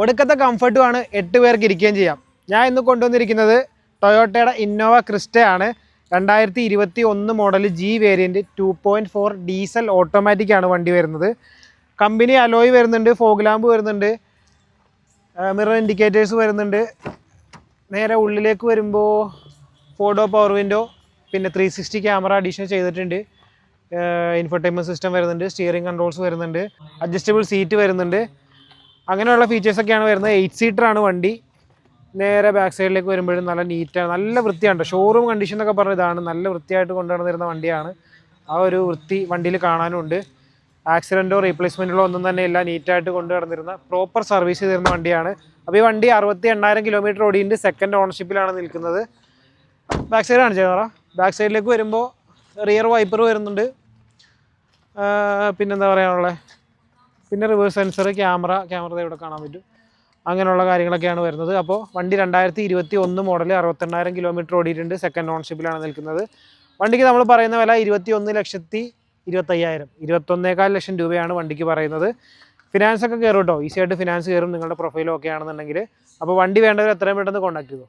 ഒടുക്കത്തെ കംഫർട്ടുമാണ് 8 പേർക്ക് ഇരിക്കുകയും ചെയ്യാം. ഞാൻ ഇന്ന് കൊണ്ടുവന്നിരിക്കുന്നത് ടൊയോട്ടയുടെ ഇന്നോവ ക്രിസ്റ്റയാണ്. 2021 model G variant 2.4 diesel automatic ആണ് വണ്ടി വരുന്നത്. കമ്പനി അലോയ് വരുന്നുണ്ട്, ഫോഗ് ലാമ്പ് വരുന്നുണ്ട്, മിറർ ഇൻഡിക്കേറ്റേഴ്സ് വരുന്നുണ്ട്. നേരെ ഉള്ളിലേക്ക് വരുമ്പോൾ 4 പവർ വിൻഡോ, പിന്നെ 360 ക്യാമറ അഡീഷൻ ചെയ്തിട്ടുണ്ട്. ഇൻഫോർടൈൻമെൻറ്റ് സിസ്റ്റം വരുന്നുണ്ട്, സ്റ്റിയറിംഗ് കൺട്രോൾസ് വരുന്നുണ്ട്, അഡ്ജസ്റ്റബിൾ സീറ്റ് വരുന്നുണ്ട്. അങ്ങനെയുള്ള ഫീച്ചേഴ്സൊക്കെയാണ് വരുന്നത്. 8 സീറ്ററാണ് വണ്ടി. നേരെ ബാക്ക് സൈഡിലേക്ക് വരുമ്പോഴും നല്ല നീറ്റാണ്, നല്ല വൃത്തിയാണ്. ഷോറൂം കണ്ടീഷൻ എന്നൊക്കെ പറഞ്ഞ ഇതാണ്. നല്ല വൃത്തിയായിട്ട് കൊണ്ടുവന്നിരുന്ന വണ്ടിയാണ്. ആ ഒരു വൃത്തി വണ്ടിയിൽ കാണാനുണ്ട്. ആക്സിഡൻറ്റോ റീപ്ലേസ്മെൻറ്റോ ഒന്നും തന്നെ ഇല്ല. നീറ്റായിട്ട് കൊണ്ടു നടന്നിരുന്ന പ്രോപ്പർ സർവീസ് ചെയ്തിരുന്ന വണ്ടിയാണ്. അപ്പോൾ ഈ വണ്ടി 68,000 കിലോമീറ്റർ ഓടിയിട്ട് സെക്കൻഡ് ഓണർഷിപ്പിലാണ് നിൽക്കുന്നത്. ബാക്ക് സൈഡ് കാണിച്ചു തരാം. ബാക്ക് സൈഡിലേക്ക് വരുമ്പോൾ റിയർ വൈപ്പർ വരുന്നുണ്ട്. പിന്നെന്താ പറയാനുള്ളത്, പിന്നെ റിവേഴ്സ് സെൻസർ, ക്യാമറ ഇവിടെ കാണാൻ പറ്റും. അങ്ങനെയുള്ള കാര്യങ്ങളൊക്കെയാണ് വരുന്നത്. അപ്പോൾ വണ്ടി 2021 മോഡൽ 68,000 കിലോമീറ്റർ ഓടിയിട്ടുണ്ട്. സെക്കൻഡ് ഓണർഷിപ്പിലാണ് നിൽക്കുന്നത്. വണ്ടിക്ക് നമ്മൾ പറയുന്ന വില 21,25,000, 21,4 ലക്ഷം രൂപയാണ് വണ്ടിക്ക് പറയുന്നത്. ഫിനാൻസ് ഒക്കെ കയറും കേട്ടോ, ഈസി ആയിട്ട് ഫിനാൻസ് കയറും നിങ്ങളുടെ പ്രൊഫൈലും ഒക്കെ ആണെന്നുണ്ടെങ്കിൽ. അപ്പോൾ വണ്ടി വേണ്ടവർ എത്രയും പെട്ടെന്ന് കോൺടാക്ട് ചെയ്തു.